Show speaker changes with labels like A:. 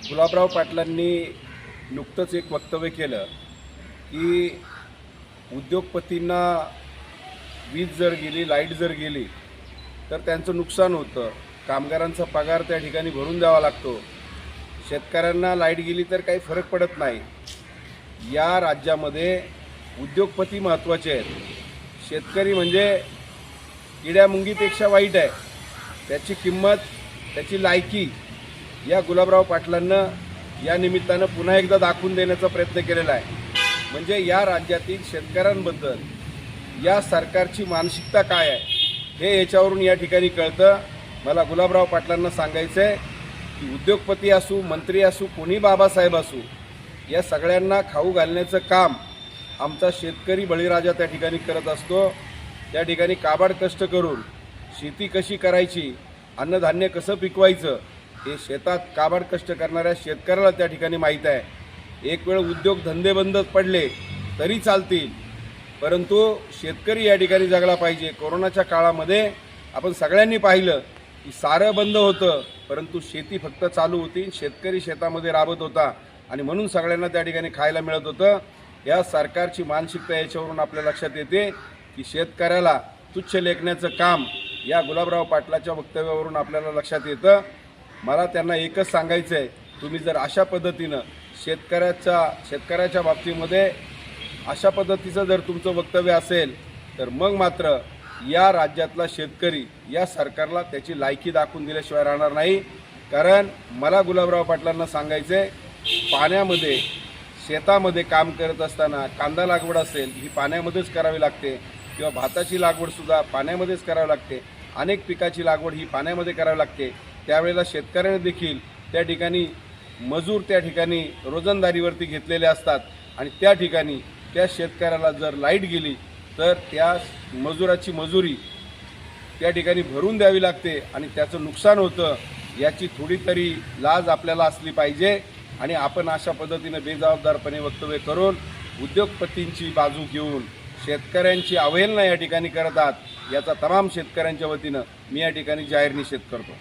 A: गुलाबराव पाटलांनी नुकतंच एक वक्तव्य केलं की उद्योगपतींना वीज जर गेली, लाईट जर गेली तर त्यांचं नुकसान होतं, कामगारांचा पगार त्या ठिकाणी भरून द्यावा लागतो, शेतकऱ्यांना लाईट गेली तर काही फरक पडत नाही। या राज्यामध्ये उद्योगपती महत्त्वाचे आहेत, शेतकरी म्हणजे किड्यामुंगीपेक्षा वाईट आहे। त्याची किंमत, त्याची लायकी या गुलाबराव पाटलांना या निमित्तानं पुन्हा एकदा दाखवून देण्याचा प्रयत्न केलेला आहे। म्हणजे या राज्यातील शेतकऱ्यांबद्दल या सरकारची मानसिकता काय आहे हे याच्यावरून या ठिकाणी कळतं। मला गुलाबराव पाटलांना सांगायचं आहे की उद्योगपती असू, मंत्री असू, कोणी बाबासाहेब असू, या सगळ्यांना खाऊ घालण्याचं काम आमचा शेतकरी बळीराजा त्या ठिकाणी करत असतो। त्या ठिकाणी काबाड कष्ट करून शेती कशी करायची, अन्नधान्य कसं पिकवायचं हे शेतात काबाड कष्ट करणाऱ्या शेतकऱ्याला त्या ठिकाणी माहीत आहे। एक वेळ उद्योग धंदे बंद पडले तरी चालतील, परंतु शेतकरी या ठिकाणी जगला पाहिजे। कोरोनाच्या काळामध्ये आपण सगळ्यांनी पाहिलं की सारं बंद होतं, परंतु शेती फक्त चालू होती, शेतकरी शेतामध्ये राबत होता आणि म्हणून सगळ्यांना त्या ठिकाणी खायला मिळत होतं। या सरकारची मानसिकता याच्यावरून आपल्या लक्षात येते की शेतकऱ्याला तुच्छ लेखण्याचं काम या गुलाबराव पाटलाच्या वक्तव्यावरून आपल्याला लक्षात येतं। मला त्यांना एकच सांगायचं आहे, तुम्ही जर अशा पद्धतीनं शेतकऱ्याच्या बाबतीमध्ये अशा पद्धतीचं जर तुमचं वक्तव्य असेल तर मग मात्र या राज्यातला शेतकरी या सरकारला त्याची लायकी दाखवून दिल्याशिवाय राहणार नाही। कारण मला गुलाबराव पाटलांना सांगायचं आहे, पाण्यामध्ये शेतामध्ये काम करत असताना कांदा लागवड असेल ही पाण्यामध्येच करावी लागते, किंवा भाताची लागवडसुद्धा पाण्यामध्येच करावी लागते, अनेक पिकाची लागवड ही पाण्यामध्ये करावी लागते। त्यावेळेला शेतकऱ्याने देखील त्या ठिकाणी मजूर त्या ठिकाणी रोजंदारीवरती घेतलेले असतात आणि त्या ठिकाणी त्या शेतकऱ्याला जर लाईट गेली तर त्या मजुराची मजुरी त्या ठिकाणी भरून द्यावी लागते आणि त्याचं नुकसान होतं। याची थोडी तरी लाज आपल्याला असली पाहिजे आणि आपण अशा पद्धतीने बेजबाबदारपणे वक्तव्य करून उद्योगपतींची बाजू घेऊन शेतकऱ्यांची अवहेलना या ठिकाणी करतात, याचा तमाम शेतकऱ्यांच्या वतीनं मी या ठिकाणी जाहीर निषेध करतो।